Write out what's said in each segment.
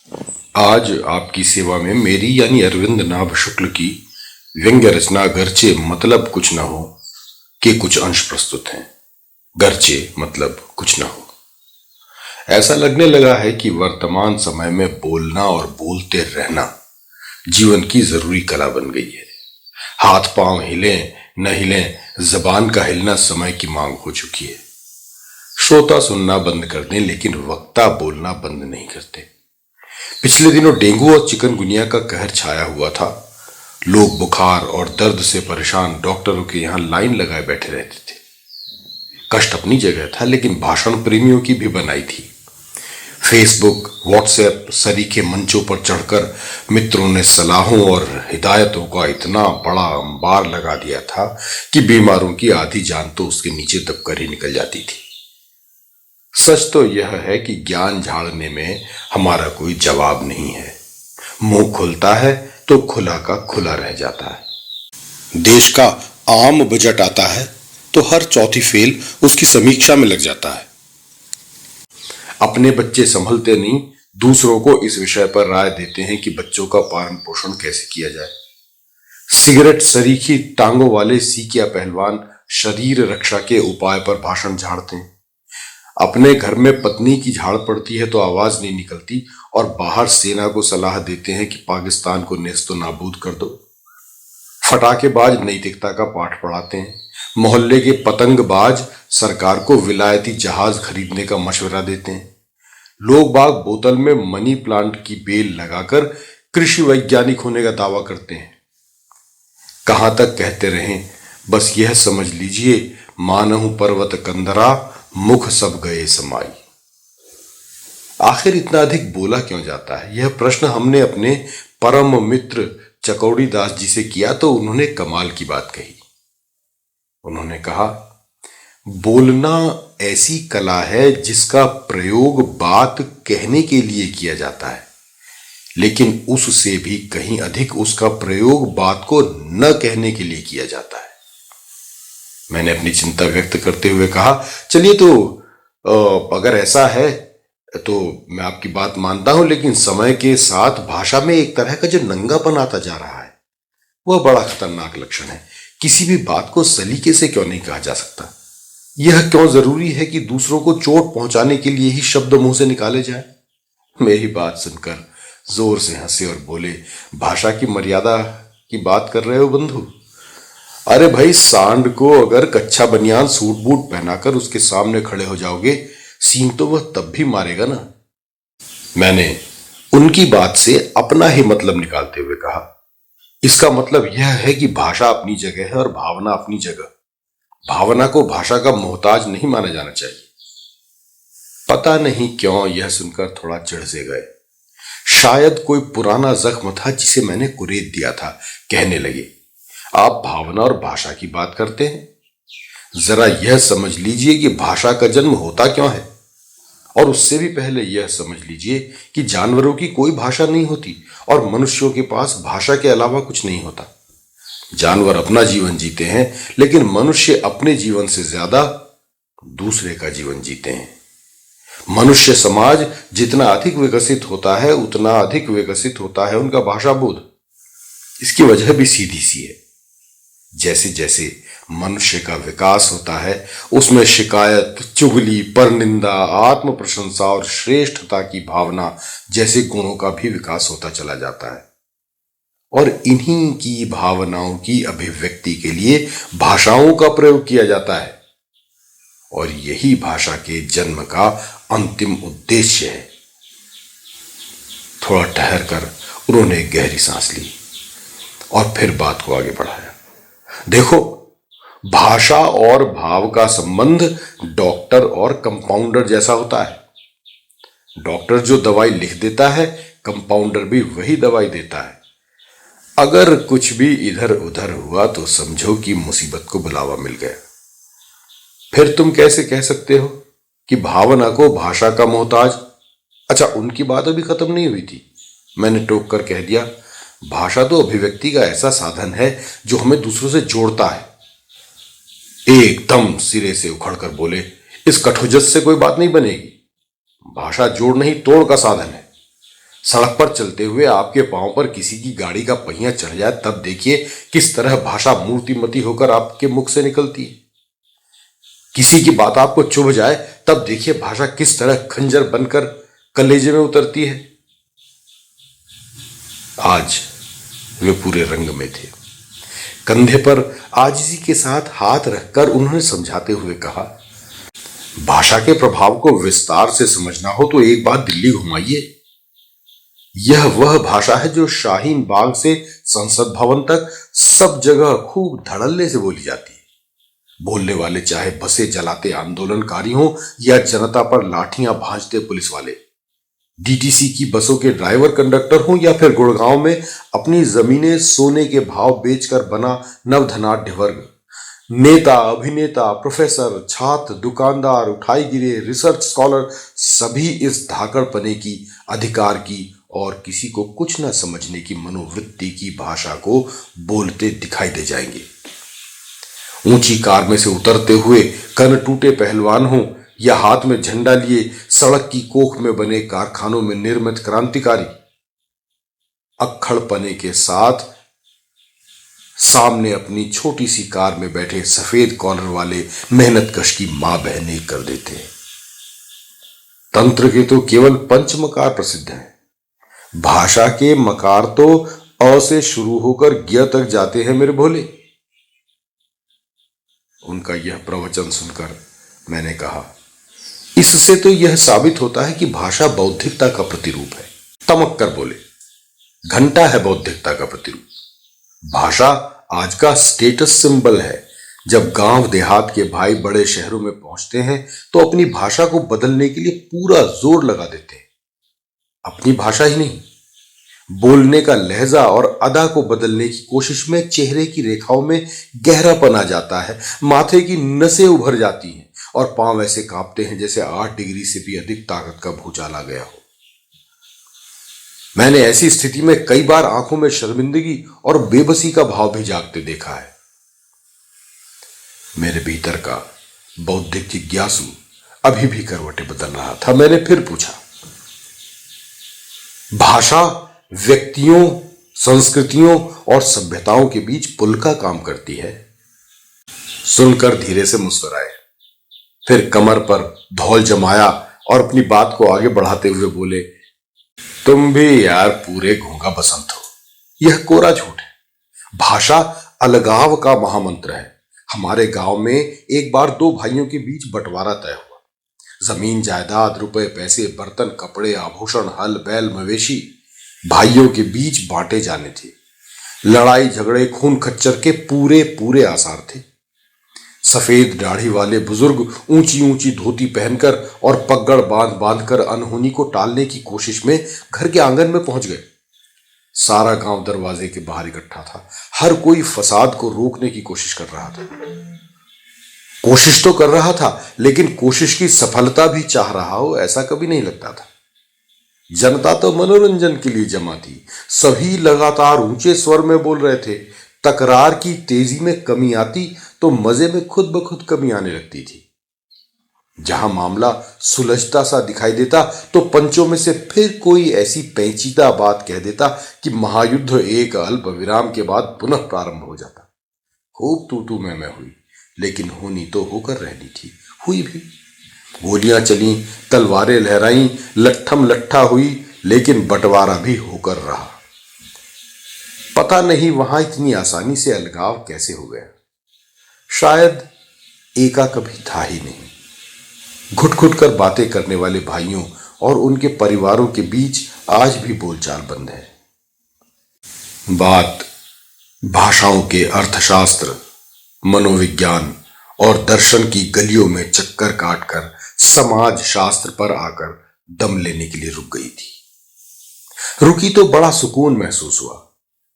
आज आपकी सेवा में मेरी यानी अरविंद नाभ शुक्ल की व्यंग्य रचना गरचे मतलब कुछ न हो के कुछ अंश प्रस्तुत हैं। गरचे मतलब कुछ न हो। ऐसा लगने लगा है कि वर्तमान समय में बोलना और बोलते रहना जीवन की जरूरी कला बन गई है। हाथ पांव हिलें न हिलें, जबान का हिलना समय की मांग हो चुकी है। श्रोता सुनना बंद कर दें लेकिन वक्ता बोलना बंद नहीं करते। पिछले दिनों डेंगू और चिकनगुनिया का कहर छाया हुआ था। लोग बुखार और दर्द से परेशान डॉक्टरों के यहां लाइन लगाए बैठे रहते थे। कष्ट अपनी जगह था लेकिन भाषण प्रेमियों की भी बनाई थी। फेसबुक, व्हाट्सएप सरीखे मंचों पर चढ़कर मित्रों ने सलाहों और हिदायतों का इतना बड़ा अंबार लगा दिया था कि बीमारों की आधी जान तो उसके नीचे दबकर ही निकल जाती थी। सच तो यह है कि ज्ञान झाड़ने में हमारा कोई जवाब नहीं है। मुंह खुलता है तो खुला का खुला रह जाता है। देश का आम बजट आता है तो हर चौथी फेल उसकी समीक्षा में लग जाता है। अपने बच्चे संभलते नहीं, दूसरों को इस विषय पर राय देते हैं कि बच्चों का पालन पोषण कैसे किया जाए। सिगरेट सरीखी टांगों वाले सीकिया पहलवान शरीर रक्षा के उपाय पर भाषण झाड़ते हैं। अपने घर में पत्नी की झाड़ पड़ती है तो आवाज नहीं निकलती और बाहर सेना को सलाह देते हैं कि पाकिस्तान को नेस्तो नाबूद कर दो। फटाकेबाज नैतिकता का पाठ पढ़ाते हैं। मोहल्ले के पतंगबाज सरकार को विलायती जहाज खरीदने का मशवरा देते हैं। लोग बाग बोतल में मनी प्लांट की बेल लगाकर कृषि वैज्ञानिक होने का दावा करते हैं। कहां तक कहते रहें, बस यह समझ लीजिए, मानहु पर्वत कंदरा मुख सब गए समाई। आखिर इतना अधिक बोला क्यों जाता है, यह प्रश्न हमने अपने परम मित्र चकौड़ी दास जी से किया तो उन्होंने कमाल की बात कही। उन्होंने कहा, बोलना ऐसी कला है जिसका प्रयोग बात कहने के लिए किया जाता है, लेकिन उससे भी कहीं अधिक उसका प्रयोग बात को न कहने के लिए किया जाता है। मैंने अपनी चिंता व्यक्त करते हुए कहा, चलिए तो अगर ऐसा है तो मैं आपकी बात मानता हूं, लेकिन समय के साथ भाषा में एक तरह का जो नंगापन आता जा रहा है वह बड़ा खतरनाक लक्षण है। किसी भी बात को सलीके से क्यों नहीं कहा जा सकता? यह क्यों जरूरी है कि दूसरों को चोट पहुंचाने के लिए ही शब्द मुंह से निकाले जाए? मेरी बात सुनकर जोर से हंसे और बोले, भाषा की मर्यादा की बात कर रहे हो बंधु? अरे भाई, सांड को अगर कच्चा बनियान सूट बूट पहनाकर उसके सामने खड़े हो जाओगे, सींग तो वह तब भी मारेगा ना। मैंने उनकी बात से अपना ही मतलब निकालते हुए कहा, इसका मतलब यह है कि भाषा अपनी जगह है और भावना अपनी जगह। भावना को भाषा का मोहताज नहीं माना जाना चाहिए। पता नहीं क्यों यह सुनकर थोड़ा चिढ़ से गए। शायद कोई पुराना जख्म था जिसे मैंने कुरेद दिया था। कहने लगे, आप भावना और भाषा की बात करते हैं, जरा यह समझ लीजिए कि भाषा का जन्म होता क्यों है, और उससे भी पहले यह समझ लीजिए कि जानवरों की कोई भाषा नहीं होती और मनुष्यों के पास भाषा के अलावा कुछ नहीं होता। जानवर अपना जीवन जीते हैं लेकिन मनुष्य अपने जीवन से ज्यादा दूसरे का जीवन जीते हैं। मनुष्य समाज जितना अधिक विकसित होता है उतना अधिक विकसित होता है उनका भाषा बोध। इसकी वजह भी सीधी सी है, जैसे जैसे मनुष्य का विकास होता है उसमें शिकायत, चुगली, परनिंदा, आत्म प्रशंसा और श्रेष्ठता की भावना जैसे गुणों का भी विकास होता चला जाता है। और इन्हीं की भावनाओं की अभिव्यक्ति के लिए भाषाओं का प्रयोग किया जाता है और यही भाषा के जन्म का अंतिम उद्देश्य है। थोड़ा ठहर कर उन्होंने एक गहरी सांस ली और फिर बात को आगे बढ़ाया। देखो, भाषा और भाव का संबंध डॉक्टर और कंपाउंडर जैसा होता है। डॉक्टर जो दवाई लिख देता है, कंपाउंडर भी वही दवाई देता है। अगर कुछ भी इधर उधर हुआ तो समझो कि मुसीबत को बुलावा मिल गया। फिर तुम कैसे कह सकते हो कि भावना को भाषा का मोहताज? अच्छा, उनकी बात अभी खत्म नहीं हुई थी। मैंने टोक कर कह दिया, भाषा तो अभिव्यक्ति का ऐसा साधन है जो हमें दूसरों से जोड़ता है। एकदम सिरे से उखड़कर बोले, इस कठोजस से कोई बात नहीं बनेगी। भाषा जोड़ नहीं तोड़ का साधन है। सड़क पर चलते हुए आपके पांव पर किसी की गाड़ी का पहिया चढ़ जाए तब देखिए किस तरह भाषा मूर्तिमती होकर आपके मुख से निकलती है। किसी की बात आपको चुभ जाए तब देखिए भाषा किस तरह खंजर बनकर कलेजे में उतरती है। आज वे पूरे रंग में थे। कंधे पर आजिजी के साथ हाथ रखकर उन्होंने समझाते हुए कहा, भाषा के प्रभाव को विस्तार से समझना हो तो एक बार दिल्ली घुमाइए। यह वह भाषा है जो शाहीन बाग से संसद भवन तक सब जगह खूब धड़ल्ले से बोली जाती है। बोलने वाले चाहे बसें जलाते आंदोलनकारी हों या जनता पर लाठियां भांजते पुलिस वाले, डीटीसी की बसों के ड्राइवर कंडक्टर हों या फिर गुड़गांव में अपनी जमीनें सोने के भाव बेचकर बना नवधनाढ्य वर्ग, नेता, अभिनेता, प्रोफेसर, छात्र, दुकानदार, उठाईगिरे, रिसर्च स्कॉलर, सभी इस धाकड़पने की, अधिकार की और किसी को कुछ न समझने की मनोवृत्ति की भाषा को बोलते दिखाई दे जाएंगे। ऊंची कार में से उतरते हुए कन टूटे पहलवान हों या हाथ में झंडा लिए सड़क की कोख में बने कारखानों में निर्मित क्रांतिकारी, अक्खड़पने के साथ सामने अपनी छोटी सी कार में बैठे सफेद कॉलर वाले मेहनतकश की मां बहनें कर देते हैं। तंत्र के तो केवल पंचमकार प्रसिद्ध हैं। भाषा के मकार तो अ से शुरू होकर ज्ञ तक जाते हैं मेरे भोले। उनका यह प्रवचन सुनकर मैंने कहा, इससे तो यह साबित होता है कि भाषा बौद्धिकता का प्रतिरूप है। तमक कर बोले, घंटा है बौद्धिकता का प्रतिरूप। भाषा आज का स्टेटस सिंबल है। जब गांव देहात के भाई बड़े शहरों में पहुंचते हैं तो अपनी भाषा को बदलने के लिए पूरा जोर लगा देते हैं। अपनी भाषा ही नहीं, बोलने का लहजा और अदा को बदलने की कोशिश में चेहरे की रेखाओं में गहरापन आ जाता है, माथे की नसें उभर जाती हैं और पांव ऐसे कांपते हैं जैसे 8 डिग्री से भी अधिक ताकत का भूचाल आ गया हो। मैंने ऐसी स्थिति में कई बार आंखों में शर्मिंदगी और बेबसी का भाव भी जागते देखा है। मेरे भीतर का बौद्धिक जिज्ञासु अभी भी करवटें बदल रहा था। मैंने फिर पूछा, भाषा व्यक्तियों, संस्कृतियों और सभ्यताओं के बीच पुल का काम करती है। सुनकर धीरे से मुस्कुराए, फिर कमर पर धौल जमाया और अपनी बात को आगे बढ़ाते हुए बोले, तुम भी यार पूरे घोंघा बसंत हो। यह कोरा झूठ है। भाषा अलगाव का महामंत्र है। हमारे गांव में एक बार 2 भाइयों के बीच बंटवारा तय हुआ। जमीन जायदाद, रुपए पैसे, बर्तन, कपड़े, आभूषण, हल बैल, मवेशी भाइयों के बीच बांटे जाने थे। लड़ाई झगड़े, खून खच्चर के पूरे पूरे आसार थे। सफेद दाढ़ी वाले बुजुर्ग ऊंची ऊंची धोती पहनकर और पगड़ बांध बांधकर अनहोनी को टालने की कोशिश में घर के आंगन में पहुंच गए। सारा गांव दरवाजे के बाहर इकट्ठा था। हर कोई फसाद को रोकने की कोशिश कर रहा था। कोशिश तो कर रहा था, लेकिन कोशिश की सफलता भी चाह रहा हो ऐसा कभी नहीं लगता था। जनता तो मनोरंजन के लिए जमा थी। सभी लगातार ऊंचे स्वर में बोल रहे थे। तकरार की तेजी में कमी आती तो मजे में खुद ब खुद कमी आने लगती थी। जहां मामला सुलझता सा दिखाई देता तो पंचों में से फिर कोई ऐसी पेचीदा बात कह देता कि महायुद्ध एक अल्प विराम के बाद पुनः प्रारंभ हो जाता। खूब तू मैं हुई, लेकिन होनी तो होकर रहनी थी। हुई भी। गोलियां चली, तलवारें लहराई, लट्ठम लट्ठा हुई, लेकिन बंटवारा भी होकर रहा। पता नहीं वहां इतनी आसानी से अलगाव कैसे हो गया। शायद एका कभी था ही नहीं। घुट घुट कर बातें करने वाले भाइयों और उनके परिवारों के बीच आज भी बोलचाल बंद है। बात भाषाओं के अर्थशास्त्र, मनोविज्ञान और दर्शन की गलियों में चक्कर काटकर समाज शास्त्र पर आकर दम लेने के लिए रुक गई थी। रुकी तो बड़ा सुकून महसूस हुआ।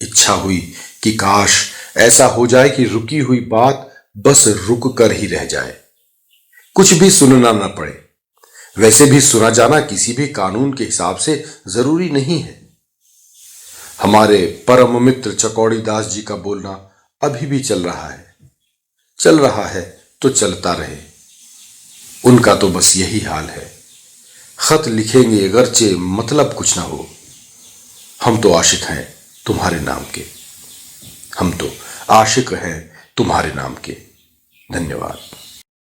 इच्छा हुई कि काश ऐसा हो जाए कि रुकी हुई बात बस रुक कर ही रह जाए, कुछ भी सुनना न पड़े। वैसे भी सुना जाना किसी भी कानून के हिसाब से जरूरी नहीं है। हमारे परम मित्र चकौड़ी दास जी का बोलना अभी भी चल रहा है तो चलता रहे। उनका तो बस यही हाल है। खत लिखेंगे अगरचे मतलब कुछ ना हो, हम तो आशिक हैं तुम्हारे नाम के, हम तो आशिक हैं तुम्हारे नाम के। धन्यवाद।